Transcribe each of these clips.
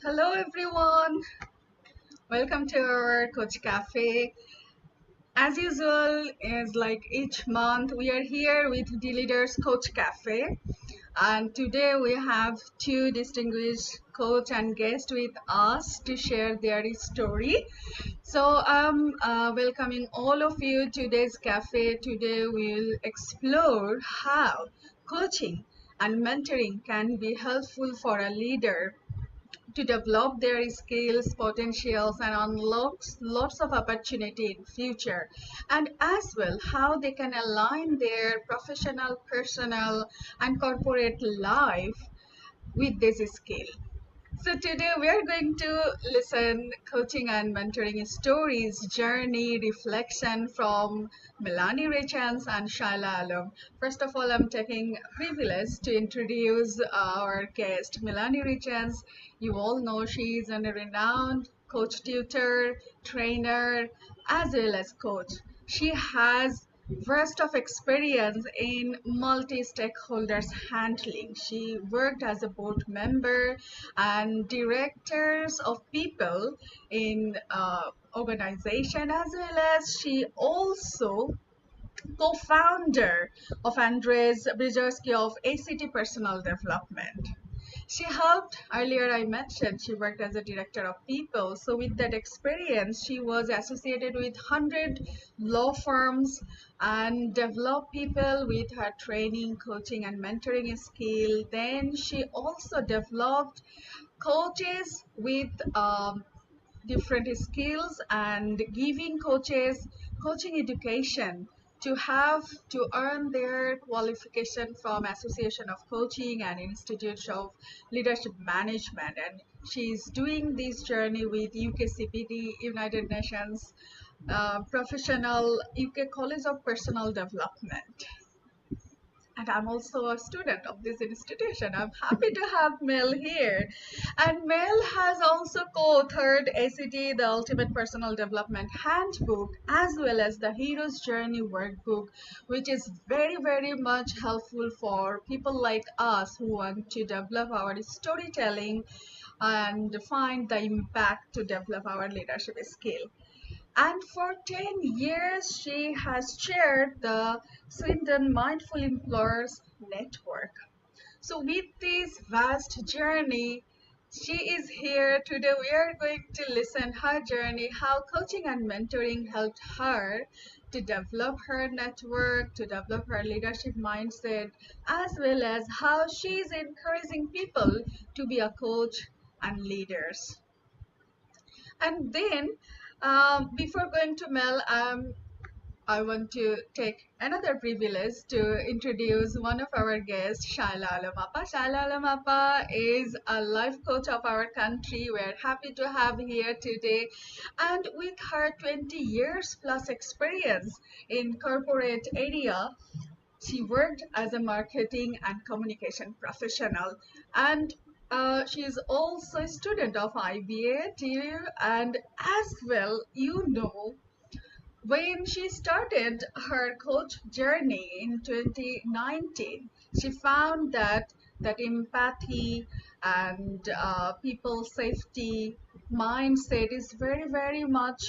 Hello everyone, welcome to our Coach Cafe. As usual, is like each month we are here with DLeader's Coach Cafe, and today we have two distinguished coach and guests with us to share their story. So I'm welcoming all of you to today's cafe. Today we'll explore how coaching and mentoring can be helpful for a leader to develop their skills, potentials, and unlocks lots of opportunity in future, and as well how they can align their professional, personal, and corporate life with this skill. So today we are going to listen coaching and mentoring stories, journey, reflection from Melanie Richens and Shaila Alam. First of all, I'm taking privilege to introduce our guest, Melanie Richens. You all know she is a renowned coach tutor, trainer, as well as coach. She has vast of experience in multi-stakeholders handling. She worked as a board member and directors of people in organization, as well as she also co-founder of Andres Brzezinski of ACT Personal Development. She helped, earlier I mentioned, she worked as a director of people. So with that experience, she was associated with 100 law firms and developed people with her training, coaching, and mentoring skill. Then she also developed coaches with different skills and giving coaches coaching education to have to earn their qualification from Association of Coaching and Institutes of Leadership Management, and she's doing this journey with UKCPD, United Nations Professional UK College of Personal Development, and I'm also a student of this institution. I'm happy to have Mel here. And Mel has also co-authored ACT, the Ultimate Personal Development Handbook, as well as the Hero's Journey Workbook, which is very, very much helpful for people like us who want to develop our storytelling and find the impact to develop our leadership skill. And for 10 years, she has chaired the Swindon Mindful Employers Network. So, with this vast journey, she is here today. We are going to listen her journey, how coaching and mentoring helped her to develop her network, to develop her leadership mindset, as well as how she is encouraging people to be a coach and leaders. And then, before going to Mel, I want to take another privilege to introduce one of our guests, Shaila Alam. Shaila Alam is a life coach of our country. We're happy to have here today. And with her 20 years plus experience in corporate area, she worked as a marketing and communication professional, and she is also a student of IBA, TU, and as well, when she started her coach journey in 2019, she found that empathy and people safety mindset is very, very much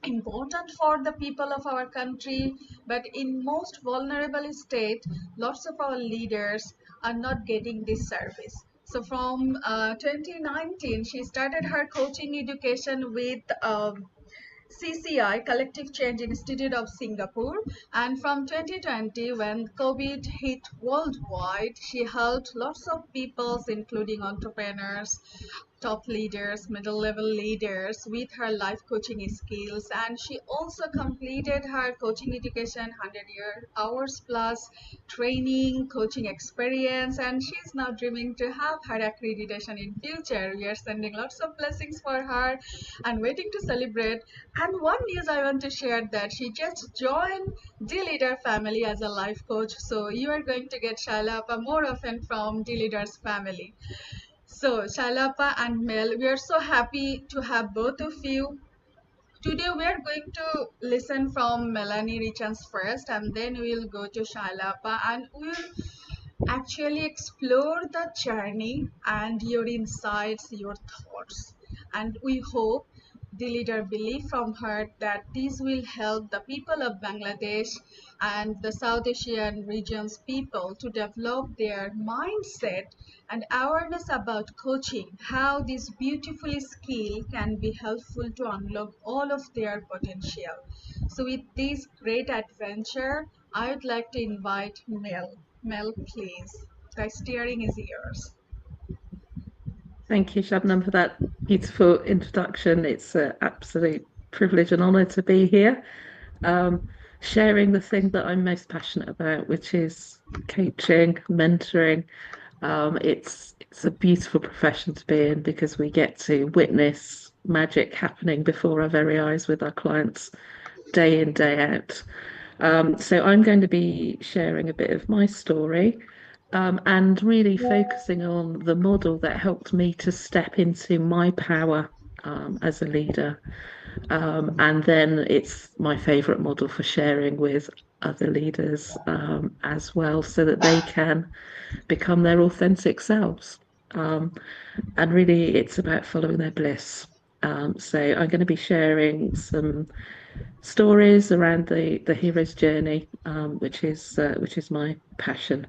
important for the people of our country, but in most vulnerable state, lots of our leaders are not getting this service. So from 2019, she started her coaching education with CCI, Collective Change Institute of Singapore, and from 2020, when COVID hit worldwide, she helped lots of people, including entrepreneurs, top leaders, middle level leaders, with her life coaching skills. And she also completed her coaching education, 100 hours plus training, coaching experience, and she's now dreaming to have her accreditation in future. We are sending lots of blessings for her and waiting to celebrate. And one news I want to share, that she just joined DLeader family as a life coach. So you are going to get Shaila more often from DLeader's family. So Shaila and Mel, we are so happy to have both of you. Today we are going to listen from Melanie Richens first, and then we'll go to Shaila, and we'll actually explore the journey and your insights, your thoughts. And we hope the leader believe from her that this will help the people of Bangladesh and the South Asian regions people to develop their mindset and awareness about coaching, how this beautiful skill can be helpful to unlock all of their potential. So with this great adventure, I would like to invite Mel. Mel, please. The steering is yours. Thank you, Shabnam, for that beautiful introduction. It's an absolute privilege and honour to be here, sharing the thing that I'm most passionate about, which is coaching, mentoring. It's a beautiful profession to be in because we get to witness magic happening before our very eyes with our clients day in, day out. So I'm going to be sharing a bit of my story, and really focusing on the model that helped me to step into my power, as a leader. And then it's my favorite model for sharing with other leaders, as well, so that they can become their authentic selves. Um, and really, it's about following their bliss. So I'm going to be sharing some stories around the hero's journey, which is my passion.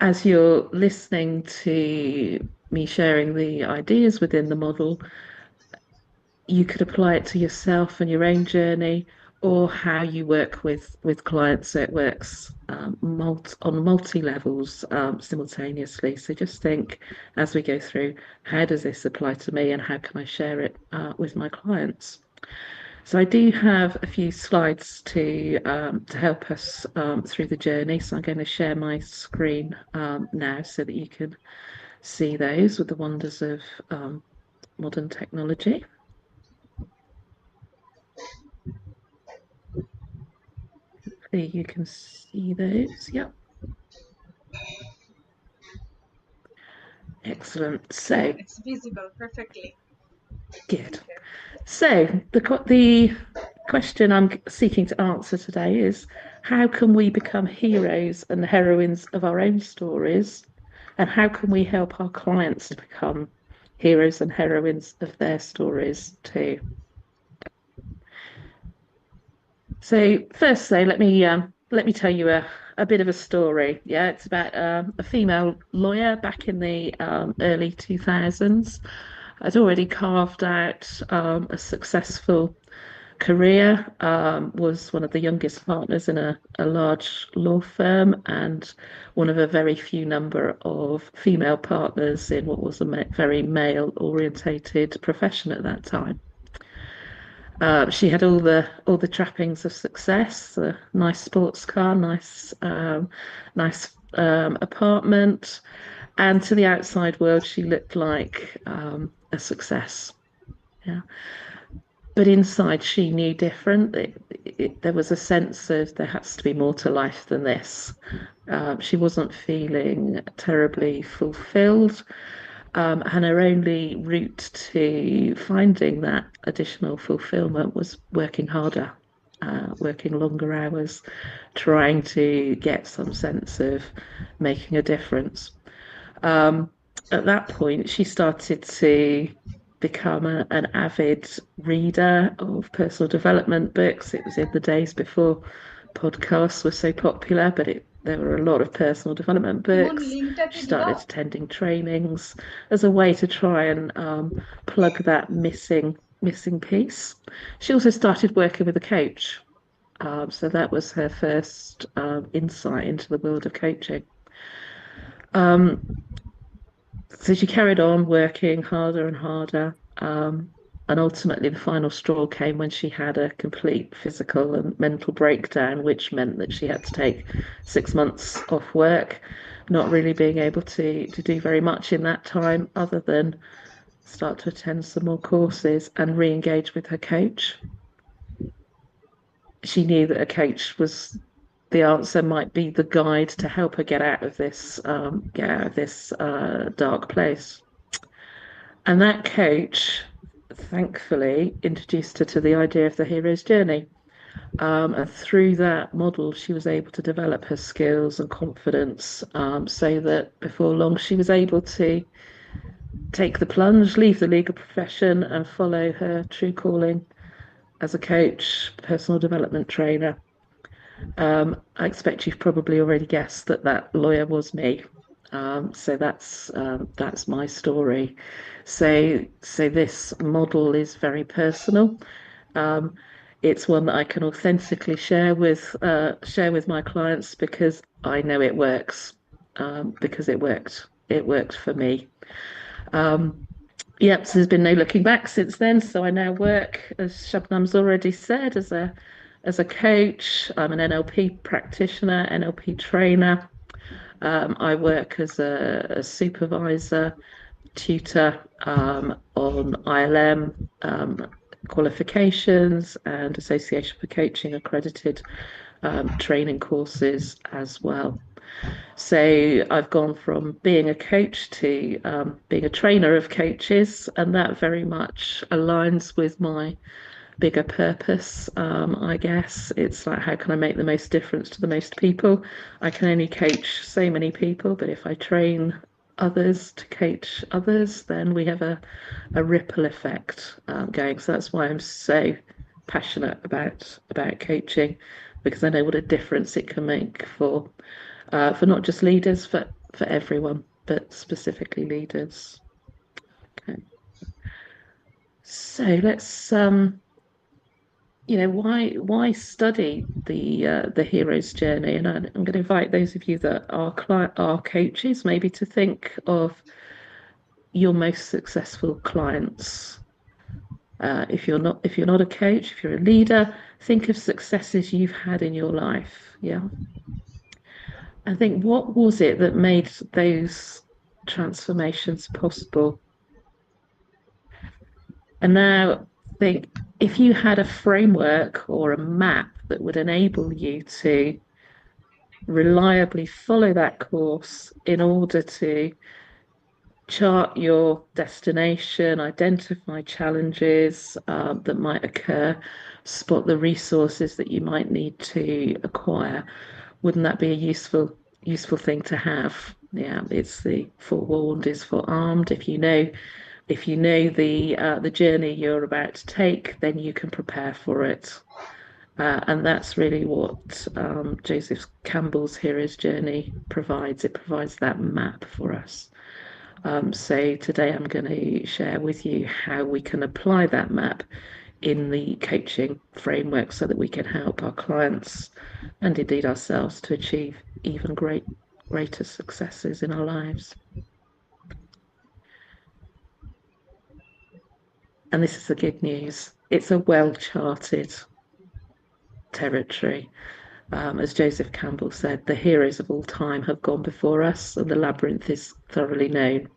As you're listening to me sharing the ideas within the model, you could apply it to yourself and your own journey, or how you work with clients. So it works, on multi levels, simultaneously. So just think as we go through, how does this apply to me, and how can I share it with my clients? So I do have a few slides to help us through the journey. So I'm going to share my screen now so that you can see those with the wonders of modern technology. Hopefully you can see those. Yep. Excellent. So It's visible perfectly. good. So the question I'm seeking to answer today is, how can we become heroes and heroines of our own stories, and how can we help our clients to become heroes and heroines of their stories too? So first, though, let me tell you a bit of a story. Yeah, it's about a female lawyer back in the early 2000s. I'd already carved out a successful career, was one of the youngest partners in a large law firm, and one of a very few number of female partners in what was a very male orientated profession at that time. She had all the trappings of success: a nice sports car, nice apartment, and to the outside world, she looked like a success. Yeah. But inside, she knew different. There was a sense of there has to be more to life than this. She wasn't feeling terribly fulfilled, and her only route to finding that additional fulfillment was working harder, working longer hours, trying to get some sense of making a difference. Um, at that point, she started to become an avid reader of personal development books. It was in the days before podcasts were so popular, but there were a lot of personal development Timon, books. linkটা She কি started দিবা? attending trainings as a way to try and plug that missing piece. She also started working with a coach. So that was her first insight into the world of coaching. Um, so she carried on working harder and harder. And ultimately, the final straw came when she had a complete physical and mental breakdown, which meant that she had to take 6 months off work, not really being able to do very much in that time other than start to attend some more courses and re-engage with her coach. She knew that a coach was the answer, might be the guide to help her get out of this dark place. And that coach, thankfully, introduced her to the idea of the hero's journey. And through that model, she was able to develop her skills and confidence, so that before long she was able to take the plunge, leave the legal profession, and follow her true calling as a coach, personal development trainer. I expect you've probably already guessed that that lawyer was me. So that's my story. So this model is very personal. Um, it's one that I can authentically share with my clients because I know it works. Because it worked. It worked for me. Yep, so there's been no looking back since then. So I now work, as Shabnam's already said, as a coach. I'm an NLP practitioner, NLP trainer. I work as a supervisor, tutor on ILM qualifications and Association for Coaching accredited training courses as well. So I've gone from being a coach to being a trainer of coaches, and that very much aligns with my bigger purpose. I guess it's like, how can I make the most difference to the most people? I can only coach so many people, but if I train others to coach others, then we have a ripple effect going. So that's why I'm so passionate about coaching, because I know what a difference it can make for not just leaders, for everyone, but specifically leaders. Okay. So let's why study the hero's journey? And I'm going to invite those of you that are coaches maybe to think of your most successful clients. If you're not a coach, if you're a leader, think of successes you've had in your life. Yeah. I think, what was it that made those transformations possible? And now think, if you had a framework or a map that would enable you to reliably follow that course in order to chart your destination, identify challenges that might occur, spot the resources that you might need to acquire, wouldn't that be a useful thing to have? Yeah, it's the forewarned is forearmed. If you know the journey you're about to take, then you can prepare for it. And that's really what Joseph Campbell's Hero's Journey provides. It provides that map for us. So today I'm going to share with you how we can apply that map in the coaching framework so that we can help our clients and indeed ourselves to achieve even greater successes in our lives. And this is the good news. It's a well-charted territory. As Joseph Campbell said, the heroes of all time have gone before us, and the labyrinth is thoroughly known.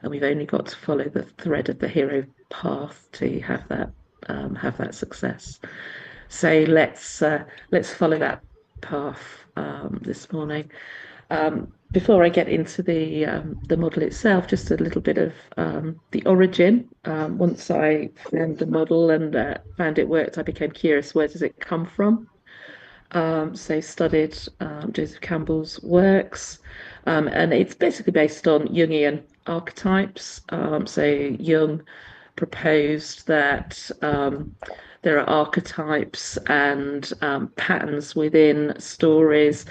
And we've only got to follow the thread of the hero path to have that success. So let's follow that path this morning. Before I get into the model itself, just a little bit of the origin. Once I found the model and found it worked, I became curious, where does it come from? So studied Joseph Campbell's works, and it's basically based on Jungian archetypes. So Jung proposed that there are archetypes and patterns within stories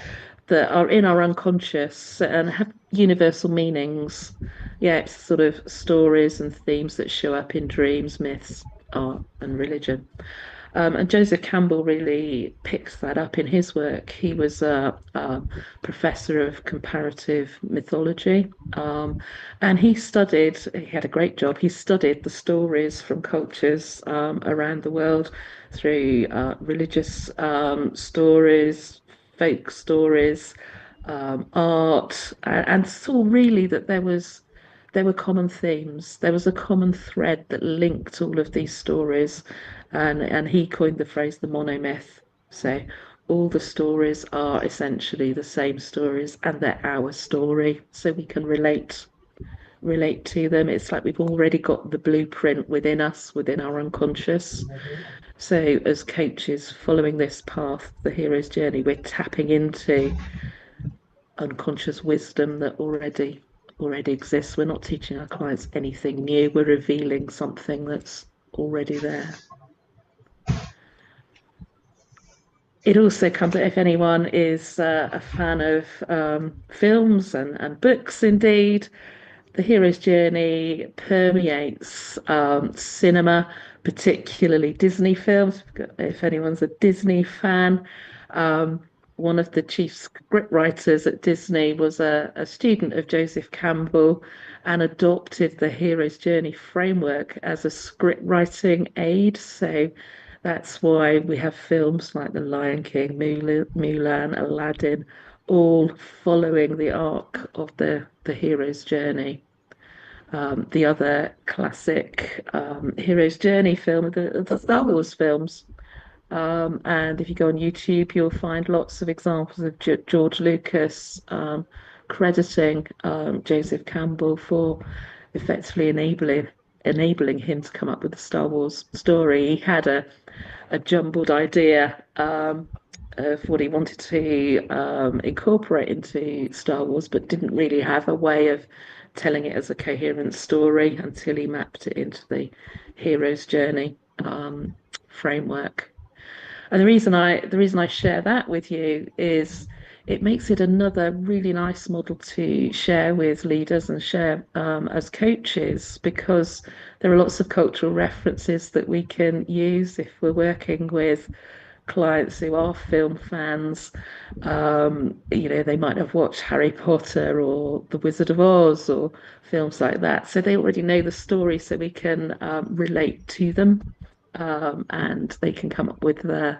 that are in our unconscious and have universal meanings. Yeah, it's sort of stories and themes that show up in dreams, myths, art, and religion. And Joseph Campbell really picks that up in his work. He was a professor of comparative mythology, and he had a great job. He studied the stories from cultures around the world through religious stories, folk stories, art, and saw really that there were common themes. There was a common thread that linked all of these stories, and he coined the phrase the monomyth. So all the stories are essentially the same stories, and they're our story, so we can relate relate to them. It's like we've already got the blueprint within us, within our unconscious. So as coaches following this path, the hero's journey, we're tapping into unconscious wisdom that already exists. We're not teaching our clients anything new. We're revealing something that's already there. It also comes, if anyone is a fan of films and books, indeed, the hero's journey permeates cinema, particularly Disney films. If anyone's a Disney fan, um, one of the chief script writers at Disney was a student of Joseph Campbell and adopted the hero's journey framework as a script writing aid. So that's why we have films like The Lion King, Mulan, Aladdin, all following the arc of the hero's journey. The other classic hero's journey film are the Star Wars films. And if you go on YouTube, you'll find lots of examples of George Lucas crediting Joseph Campbell for effectively enabling him to come up with the Star Wars story. He had a jumbled idea of what he wanted to incorporate into Star Wars, but didn't really have a way of telling it as a coherent story until he mapped it into the hero's journey framework. And the reason I share that with you is it makes it another really nice model to share with leaders and share as coaches, because there are lots of cultural references that we can use if we're working with clients who are film fans. They might have watched Harry Potter or The Wizard of Oz or films like that. So they already know the story, so we can relate to them, and they can come up with the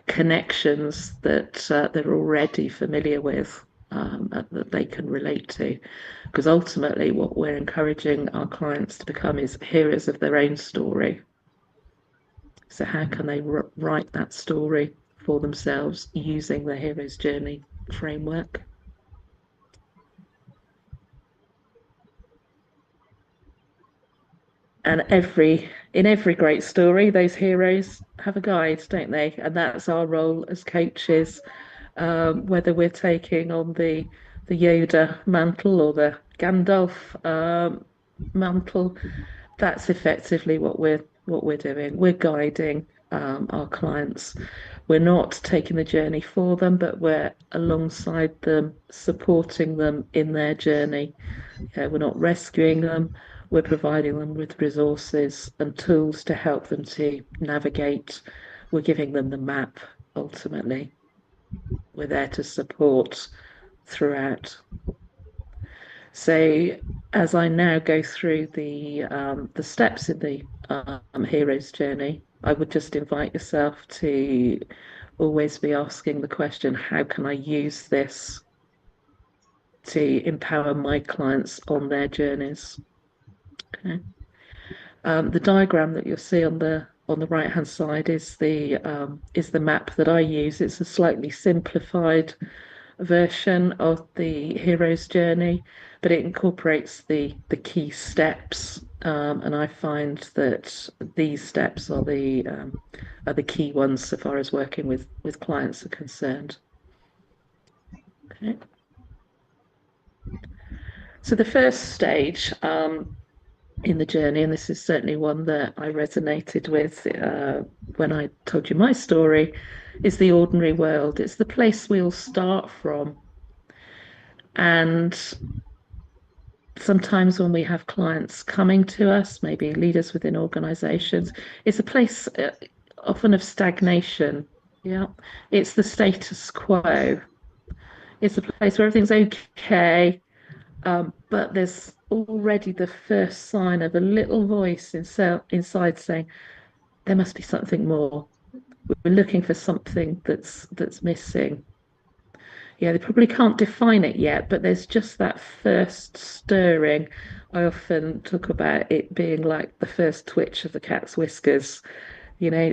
connections that they're already familiar with, that they can relate to. Because ultimately, what we're encouraging our clients to become is heroes of their own story. So how can they write that story for themselves using the hero's journey framework? And in every great story, those heroes have a guide, don't they? And that's our role as coaches, whether we're taking on the Yoda mantle or the Gandalf mantle. That's effectively what we're doing. We're guiding our clients. We're not taking the journey for them, but we're alongside them, supporting them in their journey. We're not rescuing them. We're providing them with resources and tools to help them to navigate. We're giving them the map, ultimately. We're there to support throughout. So as I now go through the steps in the hero's journey, I would just invite yourself to always be asking the question, how can I use this to empower my clients on their journeys? Okay. The diagram that you'll see on the right hand side is the map that I use. It's a slightly simplified version of the hero's journey, but it incorporates the key steps, and I find that these steps are the key ones so far as working with clients are concerned. Okay. So the first stage in the journey, and this is certainly one that I resonated with when I told you my story, is the ordinary world. It's the place we all start from. And sometimes when we have clients coming to us, maybe leaders within organizations, it's a place often of stagnation. Yeah, it's the status quo. It's a place where everything's okay, but there's already the first sign of a little voice inside saying, there must be something more. We're looking for something that's missing. Yeah, they probably can't define it yet, but there's just that first stirring. I often talk about it being like the first twitch of the cat's whiskers.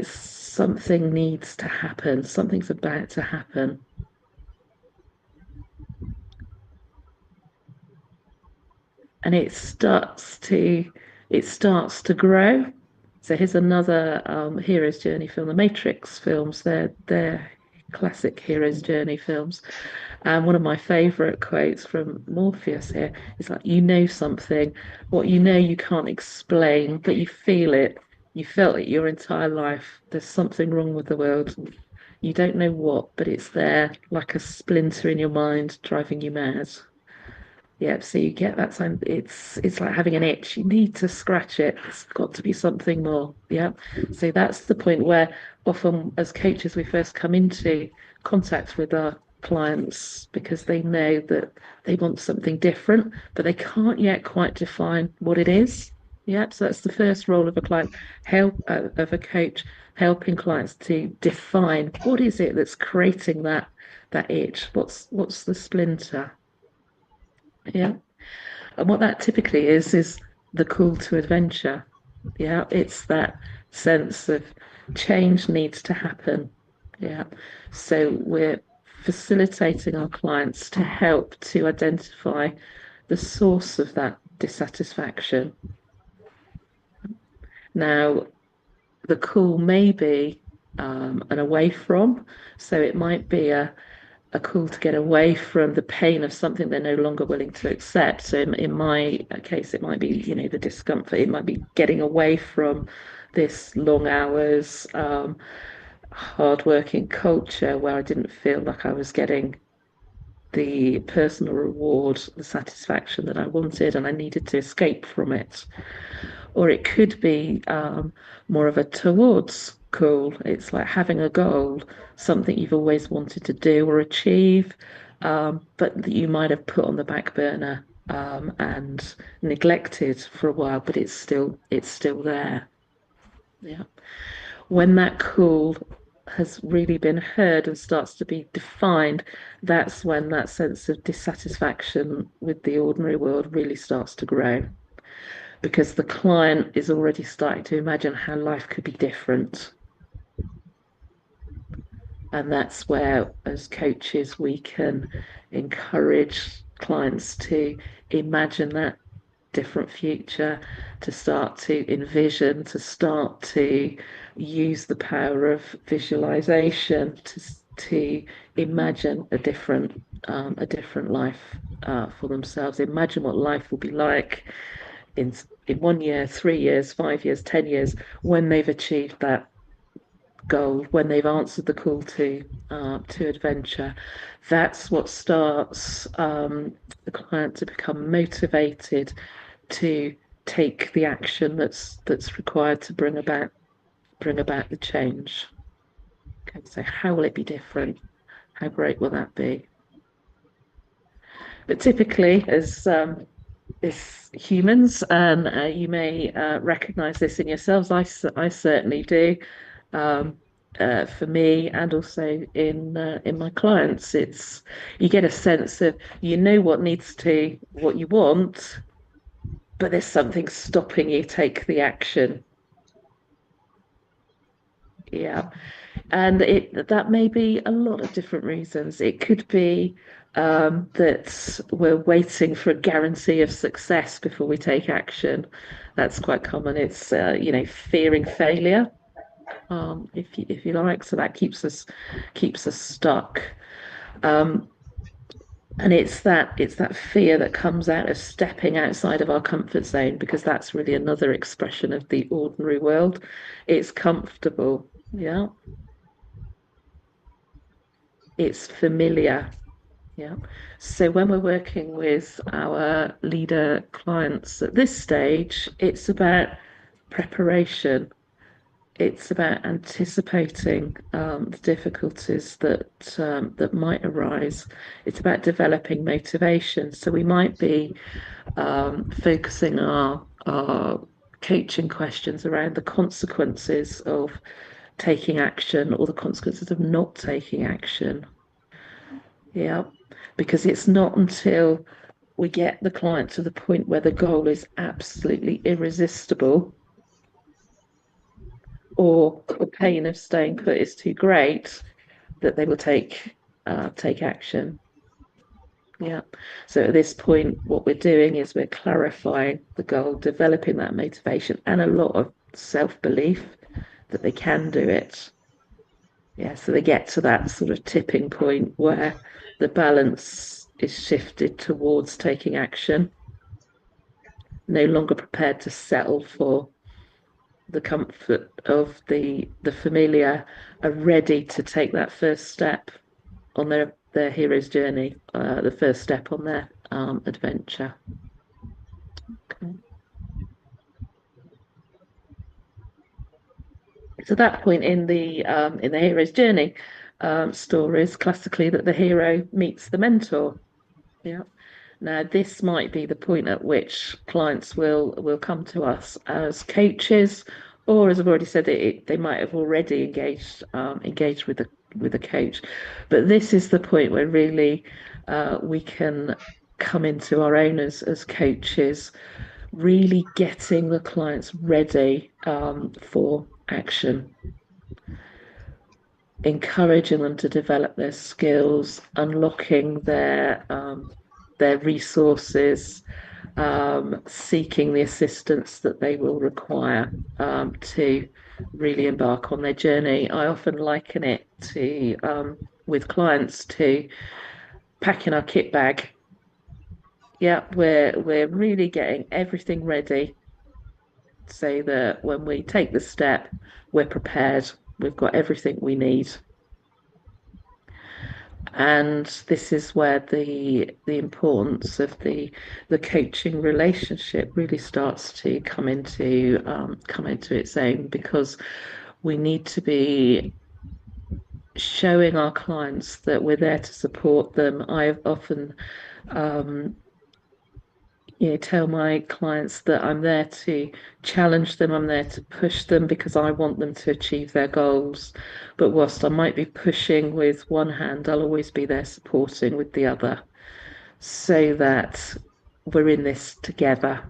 Something needs to happen. Something's about to happen. and it starts to grow. So here's another hero's journey film. The Matrix films, they're classic hero's journey films. And one of my favorite quotes from Morpheus here is like, you know something, what you know you can't explain, but you feel it. You felt it your entire life. There's something wrong with the world. You don't know what, but it's there like a splinter in your mind driving you mad. Yeah, so you get that time. It's like having an itch. You need to scratch it. It's got to be something more. Yeah. So that's the point where often as coaches we first come into contact with our clients because they know that they want something different, but they can't yet quite define what it is. Yeah. So that's the first role of a client, help of a coach, helping clients to define what is it that's creating that itch. What's the splinter? Yeah. And what that typically is the call to adventure. Yeah, it's that sense of change needs to happen. Yeah. So we're facilitating our clients to help to identify the source of that dissatisfaction. Now, the call may be an away from, so it might be a call to get away from the pain of something they're no longer willing to accept. So in my case, it might be, the discomfort. It might be getting away from this long hours, hard-working culture where I didn't feel like I was getting the personal reward, the satisfaction that I wanted, and I needed to escape from it. Or it could be more of a towards goal. It's like having a goal, something you've always wanted to do or achieve, but that you might have put on the back burner and neglected for a while, but it's still there. Yeah. When that call has really been heard and starts to be defined, that's when that sense of dissatisfaction with the ordinary world really starts to grow because the client is already starting to imagine how life could be different. And that's where, as coaches, we can encourage clients to imagine that different future, to start to envision, to start to use the power of visualization to imagine a different life for themselves. Imagine what life will be like in 1 year, 3 years, 5 years, 10 years, when they've achieved that goal, when they've answered the call to adventure. That's what starts the client to become motivated to take the action that's required to bring about the change. Okay, so how will it be different? How great will that be? But typically, as humans, and you may recognize this in yourselves. I certainly do. For me, and also in my clients, it's you get a sense of what you want, but there's something stopping you take the action. Yeah, and that may be a lot of different reasons. It could be that we're waiting for a guarantee of success before we take action. That's quite common. It's fearing failure, if you like. So that keeps us stuck. Um, and it's that fear that comes out of stepping outside of our comfort zone, because that's really another expression of the ordinary world. It's comfortable, yeah. It's familiar. Yeah. So when we're working with our leader clients at this stage, it's about preparation. It's about anticipating the difficulties that might arise. It's about developing motivation. So we might be focusing our coaching questions around the consequences of taking action or the consequences of not taking action. Yeah, because it's not until we get the client to the point where the goal is absolutely irresistible or the pain of staying put is too great that they will take action. Yeah. So at this point, what we're doing is we're clarifying the goal, developing that motivation and a lot of self-belief that they can do it. Yeah. So they get to that sort of tipping point where the balance is shifted towards taking action, no longer prepared to settle for the comfort of the familiar, are ready to take that first step on their hero's journey, the first step on their adventure. Okay. So that point in the hero's journey stories, classically, that the hero meets the mentor. Yeah. Now, this might be the point at which clients will come to us as coaches, or as I've already said, they might have already engaged with a coach. But this is the point where really we can come into our own as coaches, really getting the clients ready for action, encouraging them to develop their skills, unlocking their resources, seeking the assistance that they will require to really embark on their journey. I often liken it to with clients to packing our kit bag. Yeah, we're really getting everything ready so that when we take the step, we're prepared. We've got everything we need. And this is where the importance of the coaching relationship really starts to come into its own, because we need to be showing our clients that we're there to support them. I've often tell my clients that I'm there to challenge them, I'm there to push them because I want them to achieve their goals. But whilst I might be pushing with one hand, I'll always be there supporting with the other, so that we're in this together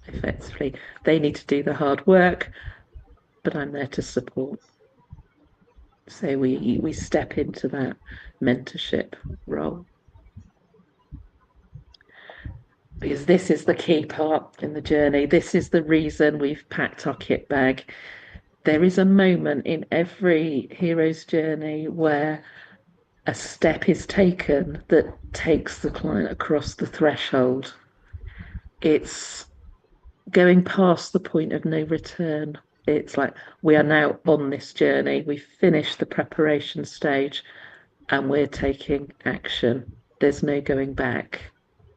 effectively. They need to do the hard work, but I'm there to support. So we step into that mentorship role. Because this is the key part in the journey. This is the reason we've packed our kit bag. There is a moment in every hero's journey where a step is taken that takes the client across the threshold. It's going past the point of no return. It's like we are now on this journey. We've finished the preparation stage and we're taking action. There's no going back.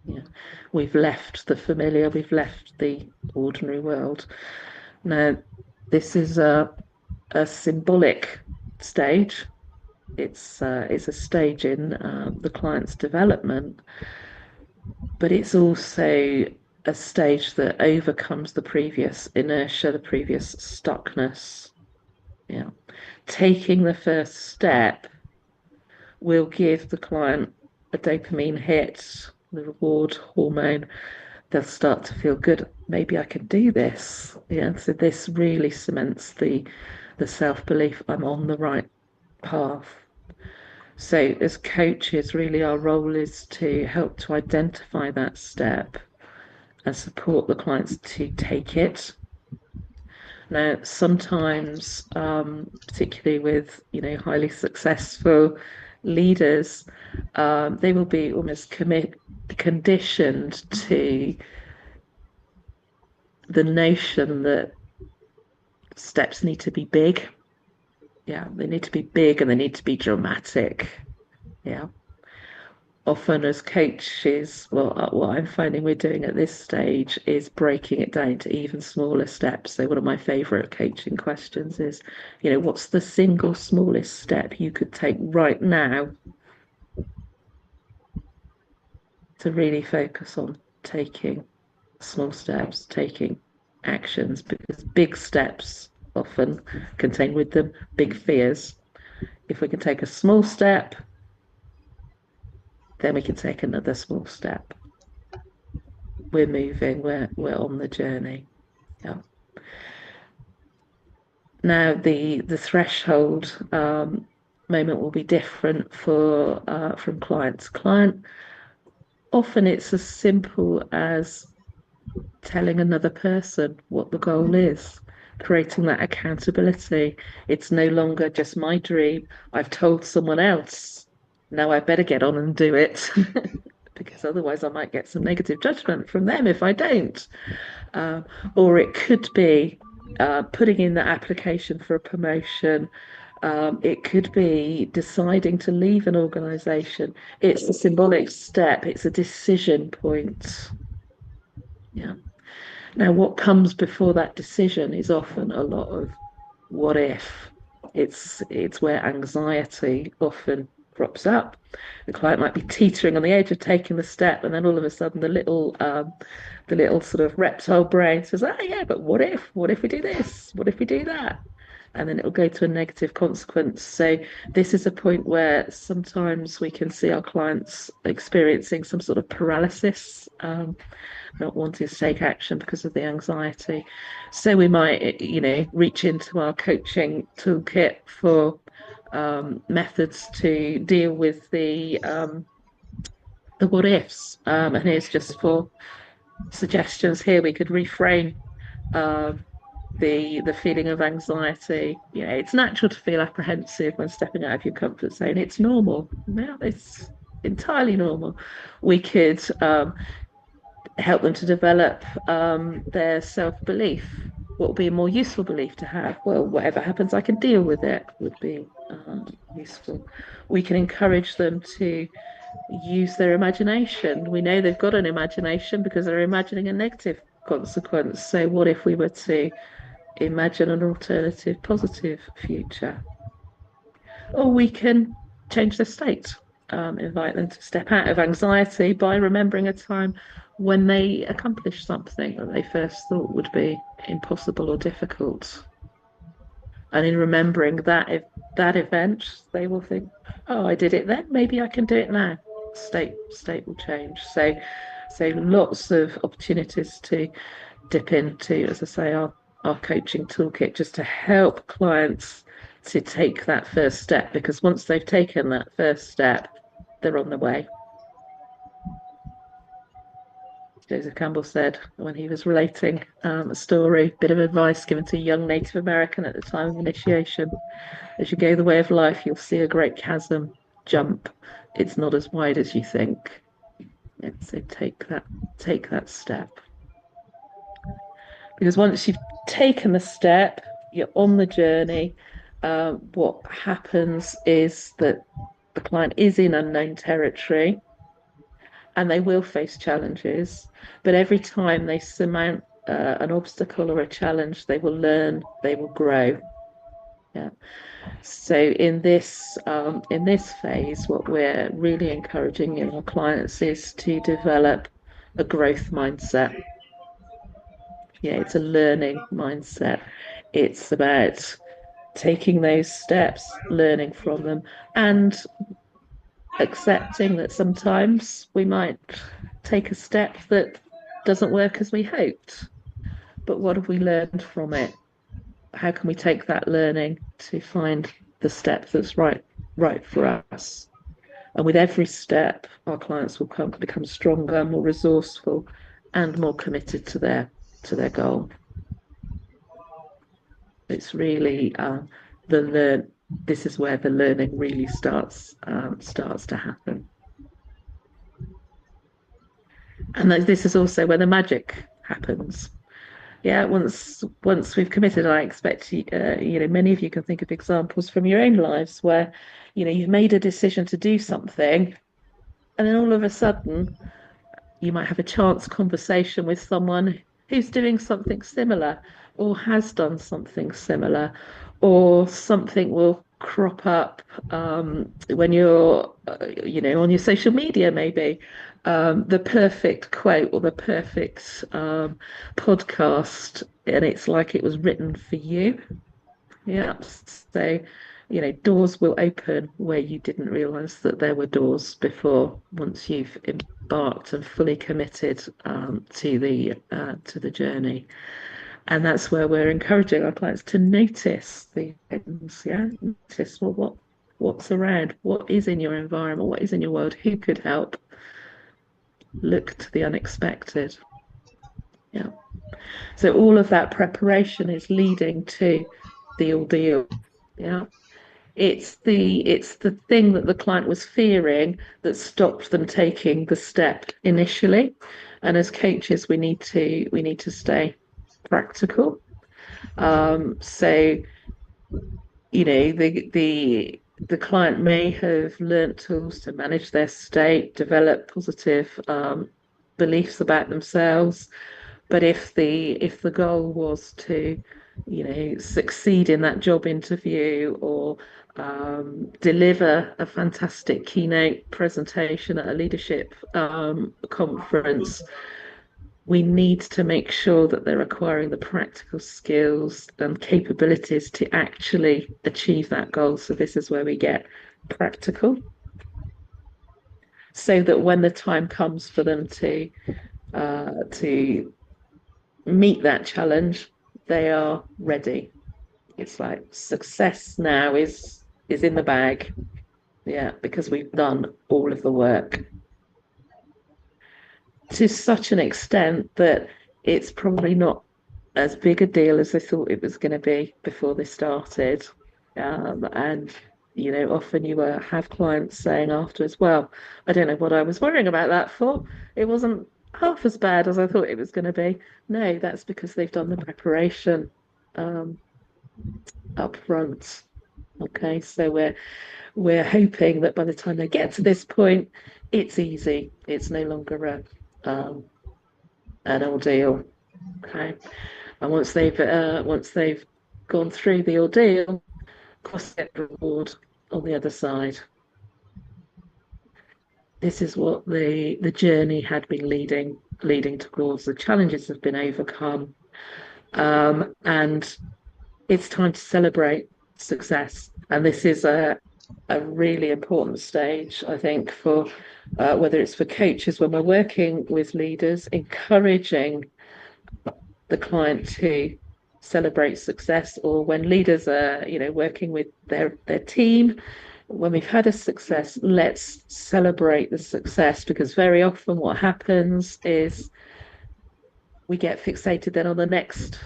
Yeah. We've left the familiar, we've left the ordinary world. Now, this is a symbolic stage. It's a stage in the client's development, but it's also a stage that overcomes the previous inertia, the previous stuckness. Yeah. Taking the first step will give the client a dopamine hit, the reward hormone. They'll start to feel good. Maybe I can do this. Yeah. So this really cements the self-belief. I'm on the right path. So as coaches, really our role is to help to identify that step and support the clients to take it. Now, sometimes, particularly with highly successful leaders, they will be almost conditioned to the notion that steps need to be big. Yeah, they need to be big and they need to be dramatic. Yeah. Often as coaches, well, what I'm finding we're doing at this stage is breaking it down to even smaller steps. So one of my favorite coaching questions is, what's the single smallest step you could take right now to really focus on taking small steps, taking actions, because big steps often contain with them big fears. If we can take a small step, then we can take another small step. We're moving, we're on the journey. Yeah. Now the threshold moment will be different for from client to client. often it's as simple as telling another person what the goal is, creating that accountability. It's no longer just my dream. I've told someone else. Now I better get on and do it because otherwise I might get some negative judgment from them if I don't. Uh, or it could be putting in the application for a promotion. It could be deciding to leave an organization. It's a symbolic step, it's a decision point. Yeah. Now, what comes before that decision is often a lot of what if. It's where anxiety often crops up. The client might be teetering on the edge of taking the step, and then all of a sudden the little sort of reptile brain says, "Ah, yeah, but what if? What if we do this? What if we do that?" And then it'll go to a negative consequence. So this is a point where sometimes we can see our clients experiencing some sort of paralysis, not wanting to take action because of the anxiety. So we might, reach into our coaching toolkit for methods to deal with the what ifs. And here's just for suggestions here. We could reframe the feeling of anxiety. It's natural to feel apprehensive when stepping out of your comfort zone. It's normal. Yeah, it's entirely normal. We could help them to develop their self-belief. What would be a more useful belief to have? Well, whatever happens, I can deal with it would be useful. We can encourage them to use their imagination. We know they've got an imagination because they're imagining a negative consequence. So what if we were to imagine an alternative, positive future? Or we can change their state, invite them to step out of anxiety by remembering a time when they accomplished something that they first thought would be impossible or difficult. And in remembering that event, they will think, "Oh, I did it then. Maybe I can do it now." State will change. So lots of opportunities to dip into, as I say, our coaching toolkit just to help clients to take that first step, because once they've taken that first step, they're on the way. Joseph Campbell said when he was relating a story, bit of advice given to a young Native American at the time of initiation: as you go the way of life, you'll see a great chasm. Jump. It's not as wide as you think. So take that step. Because once you've taken the step, you're on the journey. What happens is that the client is in unknown territory and they will face challenges. But every time they surmount an obstacle or a challenge, they will learn, they will grow. Yeah. So in this phase, what we're really encouraging in our clients is to develop a growth mindset. Yeah, it's a learning mindset. It's about taking those steps, learning from them, and accepting that sometimes we might take a step that doesn't work as we hoped. But what have we learned from it? How can we take that learning to find the step that's right for us? And with every step, our clients will become stronger, more resourceful, and more committed to their goal. It's really this is where the learning really starts to happen. And this is also where the magic happens. Yeah, once we've committed, I expect many of you can think of examples from your own lives where you've made a decision to do something, and then all of a sudden you might have a chance conversation with someone who's doing something similar or has done something similar, or something will crop up when you're on your social media, maybe the perfect quote or the perfect podcast, and it's like it was written for you. Yeah. So doors will open where you didn't realize that there were doors before, once you've embarked and fully committed to the journey. And that's where we're encouraging our clients to notice the things. Yeah, notice what's around, what is in your environment, what is in your world, who could help. look to the unexpected. Yeah. So all of that preparation is leading to the ordeal. Yeah. It's the thing that the client was fearing that stopped them taking the step initially. And as coaches, we need to stay practical. So the client may have learnt tools to manage their state, develop positive beliefs about themselves. But if the goal was to, succeed in that job interview or deliver a fantastic keynote presentation at a leadership conference, we need to make sure that they're acquiring the practical skills and capabilities to actually achieve that goal. So this is where we get practical, so that when the time comes for them to meet that challenge, they are ready. It's like success now is in the bag. Yeah, because we've done all of the work to such an extent that it's probably not as big a deal as they thought it was going to be before they started. And often you have clients saying afterwards, well, I don't know what I was worrying about that for. It wasn't half as bad as I thought it was going to be. No, that's because they've done the preparation um, up front. Okay, so we're hoping that by the time they get to this point, it's easy. It's no longer an ordeal. Okay, and once they've gone through the ordeal, of course, they get the reward on the other side. This is what the journey had been leading towards. The challenges have been overcome, and it's time to celebrate success. And this is a really important stage, I think, for whether it's for coaches when we're working with leaders, encouraging the client to celebrate success, or when leaders are, working with their team. When we've had a success, let's celebrate the success, because very often what happens is we get fixated then on the next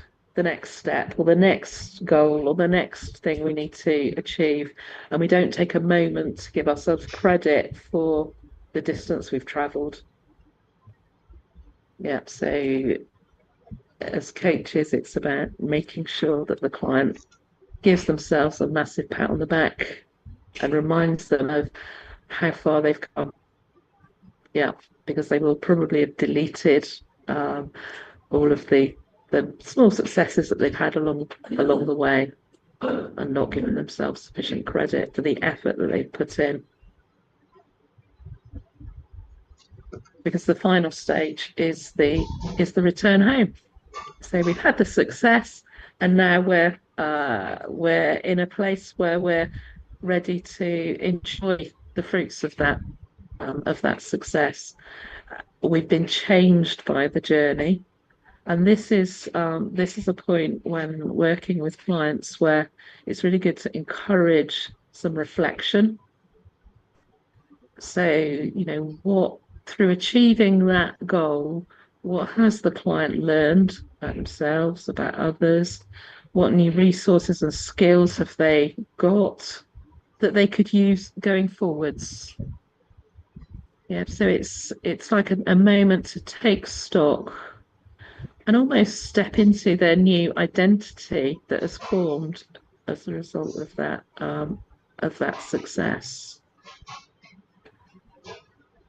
step or the next goal or the next thing we need to achieve, and we don't take a moment to give ourselves credit for the distance we've traveled. Yeah, so as coaches, it's about making sure that the client gives themselves a massive pat on the back and reminds them of how far they've come. Yeah, because they will probably have deleted all of the small successes that they've had along the way, and not giving themselves sufficient credit for the effort that they've put in. Because the final stage is the return home. So we've had the success, and now we're in a place where we're ready to enjoy the fruits of that success. We've been changed by the journey, and this is a point when working with clients where it's really good to encourage some reflection. So, what through achieving that goal, what has the client learned about themselves, about others? What new resources and skills have they got that they could use going forwards? Yeah, so it's like a moment to take stock and almost step into their new identity that has formed as a result of that success.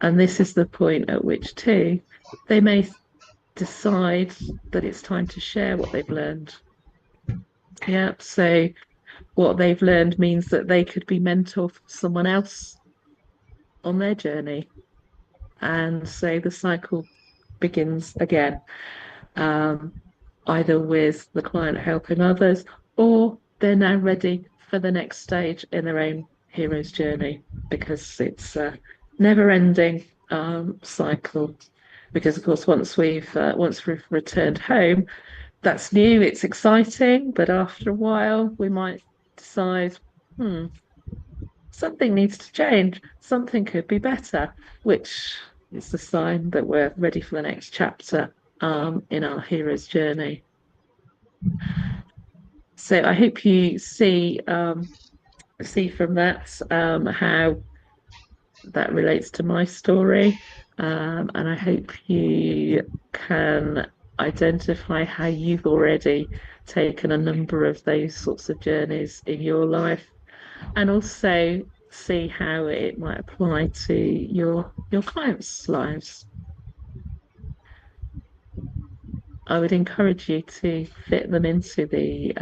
And this is the point at which too they may decide that it's time to share what they've learned. Yeah, so what they've learned means that they could be mentor for someone else on their journey, and so the cycle begins again. Either with the client helping others, or they're now ready for the next stage in their own hero's journey, because it's a never-ending cycle. Because of course, once we've returned home, that's new, it's exciting, but after a while, we might decide, something needs to change, something could be better, which It's the sign that we're ready for the next chapter in our hero's journey. So I hope you see from that how that relates to my story, and I hope you can identify how you've already taken a number of those sorts of journeys in your life, and also see how it might apply to your clients' lives. I would encourage you to fit them into the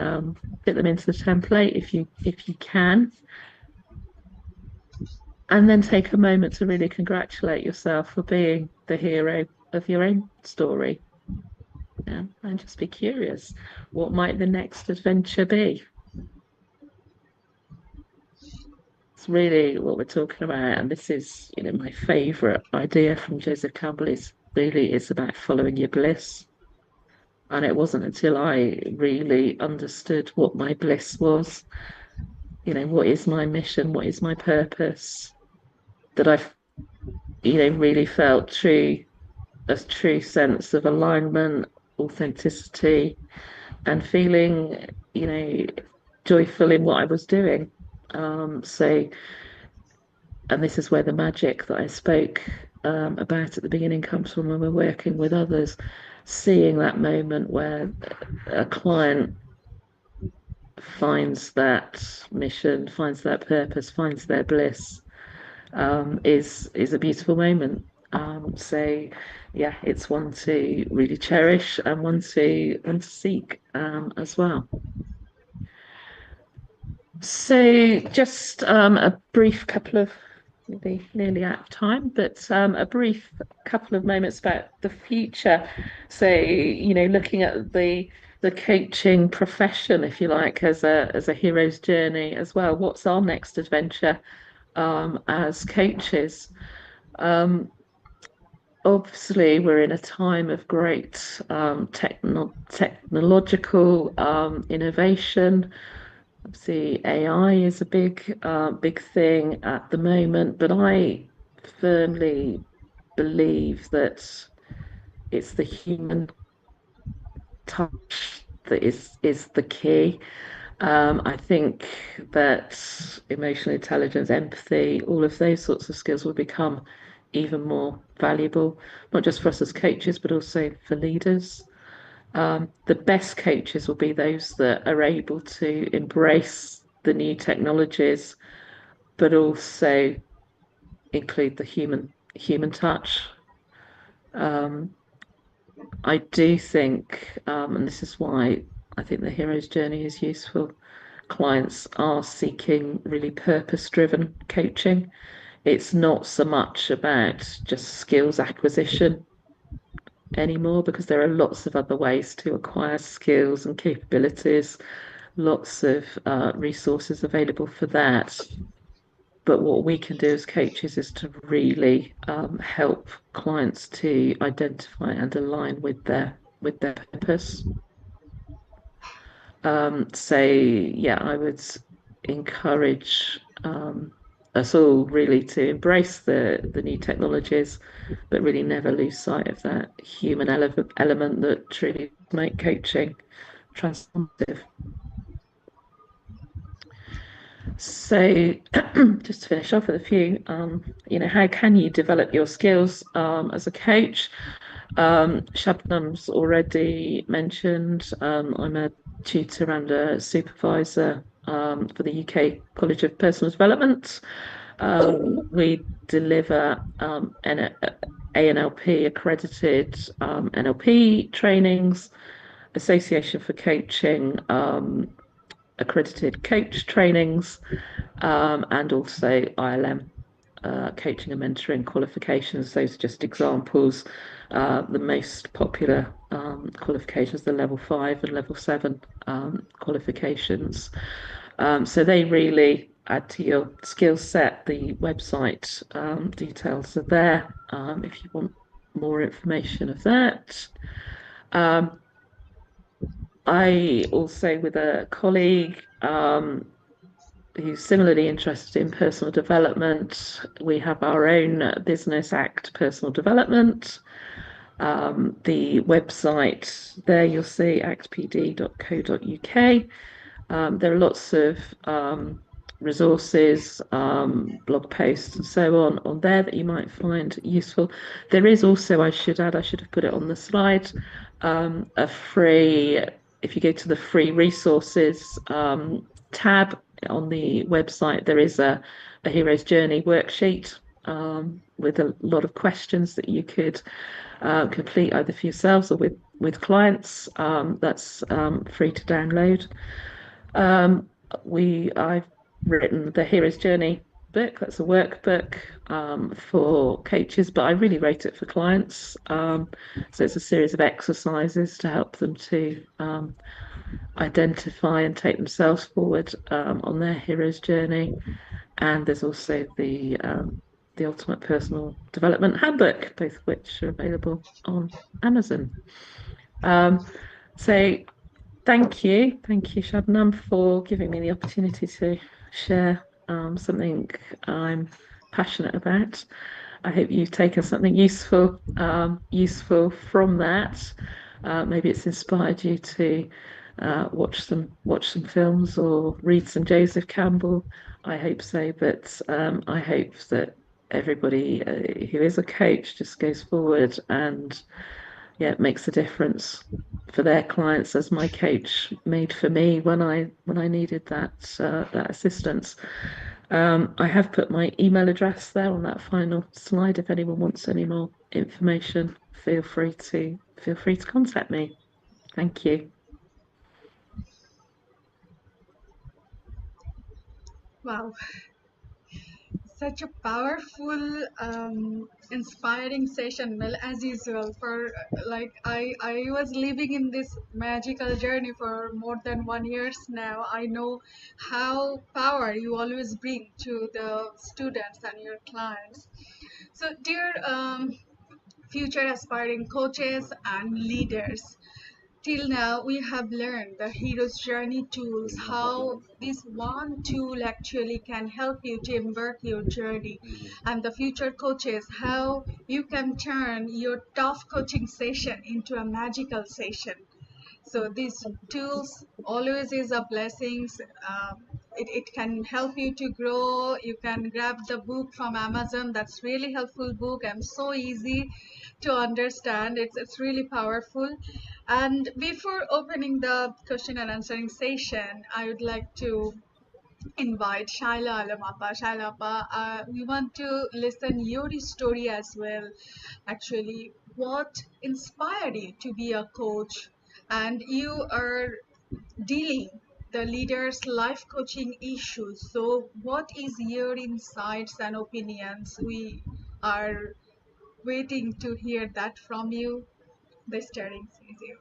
template if you can, and then take a moment to really congratulate yourself for being the hero of your own story. Yeah, and just be curious, what might the next adventure be? It's really what we're talking about, and this is, my favorite idea from Joseph Campbell is really it's about following your bliss. And it wasn't until I really understood what my bliss was, what is my mission, what is my purpose, that I've, really felt a true sense of alignment, authenticity, and feeling, joyful in what I was doing. So, and this is where the magic that I spoke about at the beginning comes from when we're working with others, seeing that moment where a client finds that mission, finds that purpose, finds their bliss, is a beautiful moment. So yeah, it's one to really cherish and one to seek as well. So just a brief couple of nearly out of time, but a brief couple of moments about the future. So, looking at the coaching profession, if you like, as a hero's journey as well. What's our next adventure as coaches? Obviously, we're in a time of great technological innovation. Obviously, AI is a big thing at the moment, but I firmly believe that it's the human touch that is the key. I think that emotional intelligence, empathy, all of those sorts of skills will become even more valuable, not just for us as coaches, but also for leaders. The best coaches will be those that are able to embrace the new technologies, but also include the human touch. I do think, and this is why I think the hero's journey is useful. Clients are seeking really purpose-driven coaching. It's not so much about just skills acquisition anymore, because there are lots of other ways to acquire skills and capabilities, lots of resources available for that. But what we can do as coaches is to really help clients to identify and align with their purpose. So yeah, I would encourage us all really to embrace the new technologies, but really never lose sight of that human element that truly make coaching transformative. So just to finish off with a few, how can you develop your skills as a coach? Shabnam's already mentioned, I'm a tutor and a supervisor for the UK College of Personal Development. We deliver ANLP accredited NLP trainings, Association for Coaching accredited coach trainings, and also ILM coaching and mentoring qualifications. Those are just examples. The most popular qualifications, the level 5 and level 7 qualifications. So they really add to your skill set. The website details are there if you want more information of that. I also, with a colleague, who's similarly interested in personal development. We have our own business, ACT Personal Development. The website there you'll see actpd.co.uk. There are lots of resources, blog posts, and so on there that you might find useful. There is also, I should add, I should have put it on the slide, a free, if you go to the free resources tab on the website, there is a hero's journey worksheet with a lot of questions that you could complete either for yourselves or with clients. That's free to download. I've written the Hero's Journey book. That's a workbook for coaches, but I really wrote it for clients. So it's a series of exercises to help them to identify and take themselves forward on their hero's journey. And there's also the Ultimate Personal Development Handbook, both of which are available on Amazon. So thank you, Shabnam, for giving me the opportunity to share something I'm passionate about. I hope you've taken something useful from that. Maybe it's inspired you to watch some films or read some Joseph Campbell. I hope so, but I hope that everybody who is a coach just goes forward and makes a difference for their clients, as my coach made for me when I needed that assistance. I have put my email address there on that final slide. If anyone wants any more information, feel free to contact me. Thank you. Wow, such a powerful, inspiring session, Mel, as usual. For like, I was living in this magical journey for more than 1 years now. I know how power you always bring to the students and your clients. So, dear future aspiring coaches and leaders, till now, we have learned the hero's journey tools, how this one tool actually can help you to embark your journey, and the future coaches, how you can turn your tough coaching session into a magical session. So these tools always is a blessings. It can help you to grow. You can grab the book from Amazon. That's really helpful book and so easy to understand. It's really powerful. And before opening the question and answering session, I would like to invite Shaila Alam Appa. Shaila Appa, we want to listen your story as well. Actually, what inspired you to be a coach? And you are dealing the leaders' life coaching issues. So, what is your insights and opinions? We are waiting to hear that from you. The steering is you.